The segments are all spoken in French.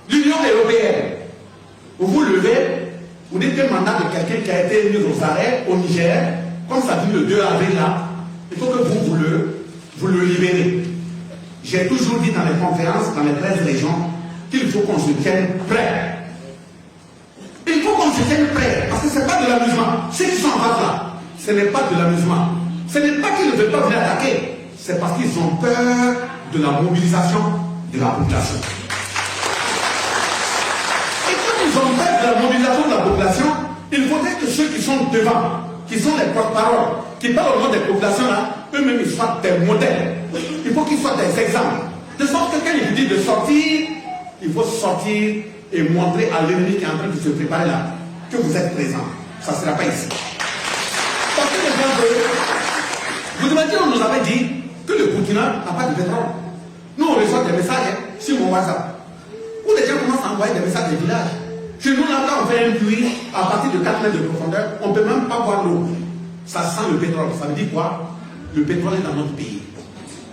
L'Union européenne, vous vous levez, vous dites que le mandat de quelqu'un qui a été mis aux arrêts au Niger, comme ça dit le 2 avril là, il faut que vous le libérez. J'ai toujours dit dans les conférences, dans les 13 régions, qu'il faut qu'on se tienne prêt. Il faut qu'on se tienne prêt, parce que ce n'est pas de l'amusement. Ceux qui sont en face là, ce n'est pas de l'amusement. Ce n'est pas qu'ils ne veulent pas venir attaquer, c'est parce qu'ils ont peur de la mobilisation de la population. Et quand ils ont peur de la mobilisation de la population, il faudrait que ceux qui sont devant, qui sont les porte-paroles, qui parlent au nom des populations là, eux-mêmes ils soient des modèles. Il faut qu'ils soient des exemples. De sorte que quand il vous dit de sortir, il faut sortir et montrer à l'ennemi qui est en train de se préparer là que vous êtes présent. Ça ne sera pas ici. Parce que les gens, vous imaginez, on nous avait dit que le Burkina n'a pas de pétrole. Nous, on reçoit des messages sur mon WhatsApp. Où les gens commencent à envoyer des messages des villages. Chez nous, là, quand on fait un puits à partir de 4 mètres de profondeur, on ne peut même pas boire l'eau. Ça sent le pétrole. Ça veut dire quoi? Le pétrole est dans notre pays.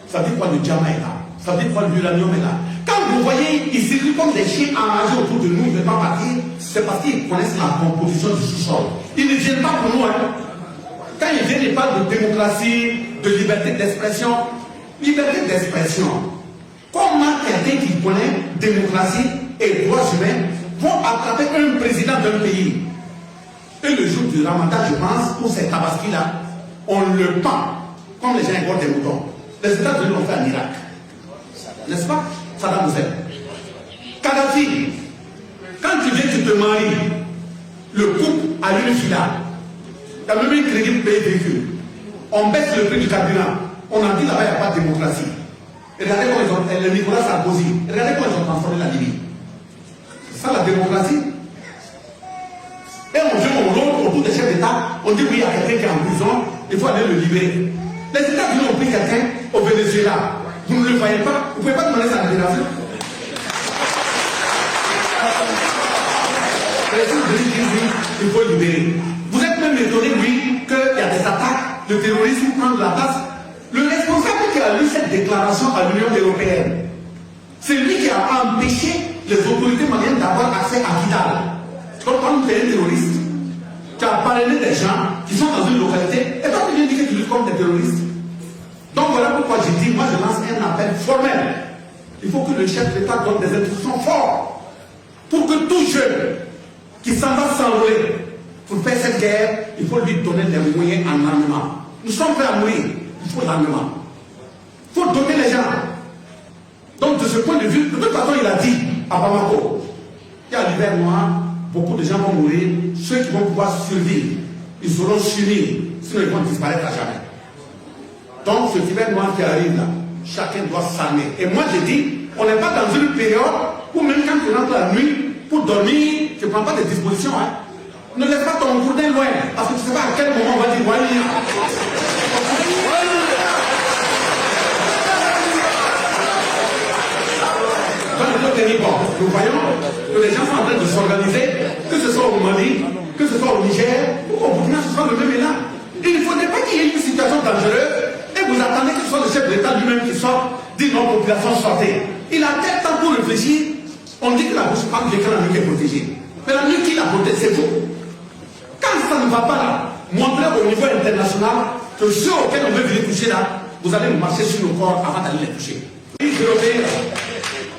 Ça veut dire quoi? Le diamant est là. Ça veut dire quoi? L'uranium est là. Quand vous voyez, ils circulent comme des chiens enragés autour de nous, ils ne veulent pas partir, c'est parce qu'ils connaissent la composition du sous-sol. Ils ne viennent pas pour nous. Hein. Quand ils viennent, ils parlent de démocratie, de liberté d'expression. Liberté d'expression. Comment quelqu'un qui connaît démocratie et droits humains vont attraper un président d'un pays? Et le jour du Ramadan, je pense, pour ces tabaski-là, on le pend, comme les gens engordent des moutons. Les États-Unis l'ont fait en Irak. N'est-ce pas? Saddam Hussein. Kadhafi, quand tu viens, tu te maries, le couple a une fille-là. Tu as même un crédit pour payer véhicule. On baisse le prix du carburant. On a dit là-bas, il n'y a pas de démocratie. Regardez comment ils ont, le Nicolas Sarkozy, regardez comment ils ont transformé la Libye. C'est ça la démocratie. Et on joue au rôle autour des chefs d'État, on dit oui, il y a quelqu'un qui est en prison, il faut aller le libérer. Les États-Unis ont pris quelqu'un au Venezuela. Vous ne le voyez pas, vous ne pouvez pas demander sa libération. Il faut libérer. Vous êtes même étonné, oui, qu'il y a des attaques, le terrorisme prend de la place. Le responsable qui a lu cette déclaration à l'Union européenne, c'est lui qui a empêché les autorités maliennes d'avoir accès à Kidal. Donc, quand tu es un terroriste, tu as parrainé des gens qui sont dans une localité, et toi tu viens dire que tu luttes comme des terroristes. Donc voilà pourquoi j'ai dit, moi je lance un appel formel. Il faut que le chef d'État donne des instructions fortes pour que tout jeune qui s'en va s'enrôler pour faire cette guerre, il faut lui donner des moyens en armement. Nous sommes prêts à mourir, il faut l'armement. Il faut donner les gens. Donc de ce point de vue, de toute façon il a dit à Bamako, qu'il y a l'hiver noir, beaucoup de gens vont mourir, ceux qui vont pouvoir survivre, ils seront suivis, sinon ils vont disparaître à jamais. Donc ce hiver noir qui arrive là, chacun doit s'armer. Et moi je dis, on n'est pas dans une période où même quand tu rentres la nuit pour dormir, tu ne prends pas des dispositions. Hein. Ne laisse pas ton gourdin loin, parce que tu ne sais pas à quel moment on va dire voilà. Donc il faut tenir bon. Nous voyons que les gens sont en train de s'organiser, que ce soit au Mali, que ce soit au Niger, ou au Burkina, ce soit le même élan. Il ne faudrait pas qu'il y ait une situation dangereuse et vous attendez que ce soit le chef de l'État lui-même qui sorte, dit non, population sortez. Il a tel temps pour réfléchir. On dit que la bouche parle de quand la nuit est protégée. Mais la nuit qui la protège, c'est vous. Quand ça ne va pas là, montrez au niveau international que ceux auxquels on veut venir toucher là, vous allez marcher sur le corps avant d'aller les toucher. Les Européens,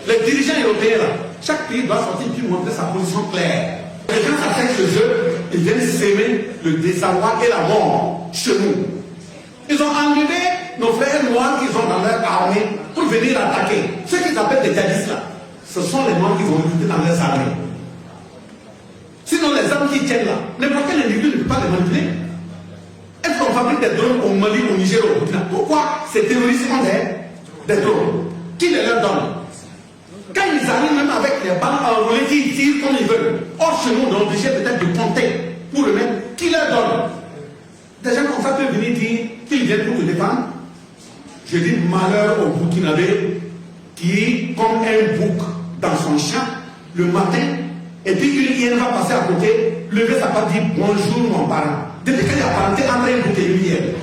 les dirigeants européens là, chaque pays doit sortir et montrer sa position claire. Les gens s'attaquent chez eux, ils viennent s'aimer le désarroi et la mort chez nous. Ils ont enlevé nos frères noirs qu'ils ont dans leur armée pour venir attaquer. Ceux qu'ils appellent des djihadistes là, ce sont les noirs qui vont recruter dans leurs armées. Sinon les armes qui tiennent là, n'importe quel individu ne peut pas les manipuler. Est-ce qu'on fabrique des drones au Mali, au Niger, au Burkina? Pourquoi ces terroristes ont des drones? Qui les leur donne? Quand ils arrivent même avec les balles enrôlées, ils tirent comme ils veulent. Or chez nous, on est obligé peut-être de compter pour eux-mêmes. Qui leur donne? Des gens comme ça peuvent venir dire qu'ils viennent pour te défendre. Je dis malheur au Burkinabé qui, comme un bouc dans son champ, le matin, et puis une hyène va passer à côté, lever sa patte, dire bonjour mon parent. Depuis qu'elle est apparentée entre un bouc et une hyène.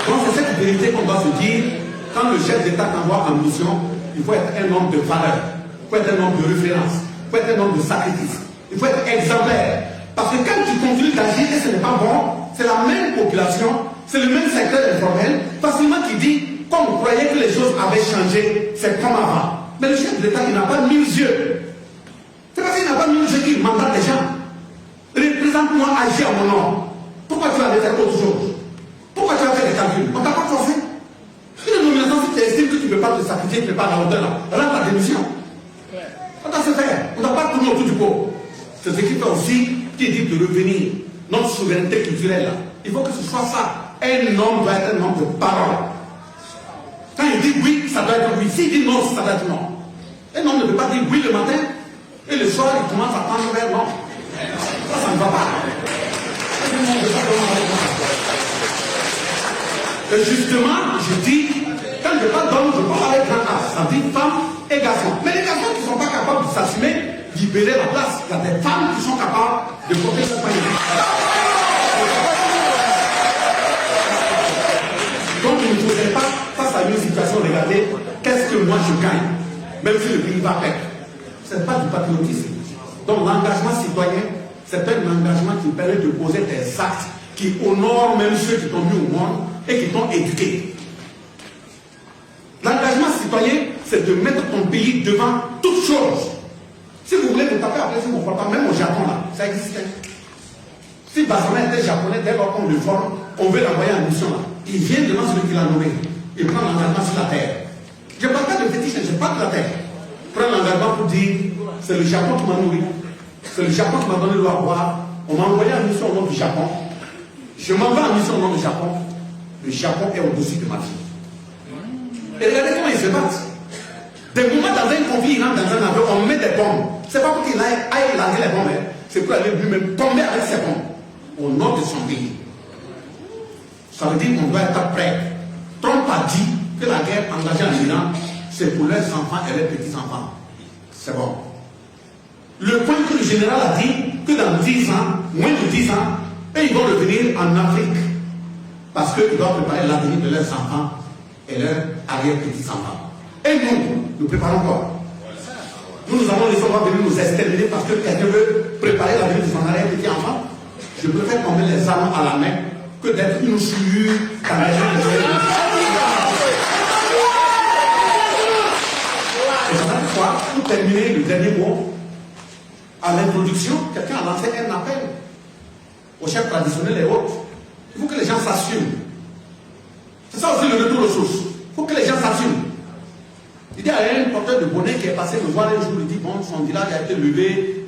Donc c'est cette vérité qu'on doit se dire. Quand le chef d'État t'envoie en mission, il faut être un homme de valeur, il faut être un homme de référence, il faut être un homme de sacrifice, il faut être exemplaire. Parce que quand tu continues d'agir et ce n'est pas bon, c'est la même population, c'est le même secteur informel, facilement qui dit, comme on croyait que les choses avaient changé, c'est comme avant. Mais le chef de l'État, il n'a pas mis les yeux. C'est parce qu'il n'a pas mis les yeux qu'il mandate des gens. Représente-moi, agis à mon nom. Pourquoi tu vas aller faire autre chose? Pourquoi tu vas faire des calculs? On t'a pas forcé. Une nomination, si tu estimes que tu ne peux pas te sacrifier, tu ne peux pas à la hauteur là, rends ta démission. On doit se faire. On ne doit pas tourner autour du pot. C'est ce qui fait aussi qui dit de revenir. Notre souveraineté culturelle là. Il faut que ce soit ça. Un homme doit être un homme de parole. Quand il dit oui, ça doit être oui. S'il dit non, ça doit être non. Un homme ne peut pas dire oui le matin et le soir il commence à prendre vers non. Ça ne va pas. Et justement, je dis, quand je parle d'homme, je parle avec grand âge. Ça dit femmes et garçons. Mais les garçons qui ne sont pas capables de s'assumer, libérer la place. Il y a des femmes qui sont capables de porter ce panier. Donc il ne faudrait pas, face à une situation, regarder qu'est-ce que moi je gagne, même si le pays va perdre. Ce n'est pas du patriotisme. Donc l'engagement citoyen, c'est un engagement qui permet de poser des actes qui honorent même ceux qui t'ont mis au monde et qui t'ont éduqué. L'engagement citoyen, c'est de mettre ton pays devant toute chose. Si vous voulez vous taper après, si vous ne croyez pas, même au Japon là, ça existait. Si Bazama était japonais, dès lors qu'on le forme, on veut l'envoyer en mission là. Il vient devant celui qui l'a nommé. Il prend l'engagement sur la terre. Je ne parle pas de fétiche, je parle de la terre. Prends l'engagement pour dire, c'est le Japon qui m'a nourri. C'est le Japon qui m'a donné l'eau à boire. On m'a envoyé en mission au nom du Japon. Je m'en vais en mission au nom du Japon. Le Japon est au-dessus de ma vie. Et regardez comment ils se battent. Des moments dans un conflit, il rentre dans un avion, on met des bombes. C'est pas pour qu'il aille larguer les bombes, c'est pour aller lui-même tomber avec ses bombes. Au nom de son pays. Ça veut dire qu'on doit être prêt. Trump a dit que la guerre engagée en Iran, c'est pour leurs enfants et leurs petits-enfants. C'est bon. Le point que le général a dit, que dans 10 ans, moins de 10 ans, et ils vont revenir en Afrique. Parce qu'ils doivent préparer l'avenir de leurs enfants et leurs arrière-petits-enfants. Et nous préparons quoi? Nous allons laisser venir nous exterminer parce que quelqu'un veut préparer l'avenir de son arrière-petit-enfant. Je préfère qu'on mette les armes à la main que d'être une souillure dans la main de Et cette fois, pour terminer le dernier mot, à l'introduction, quelqu'un a lancé un appel aux chefs traditionnels et autres. Il faut que les gens s'assument. C'est ça aussi le retour aux sources. Il faut que les gens s'assument. Il y a un porteur de bonnet qui est passé me voir un jour, il dit bon, son village a été levé.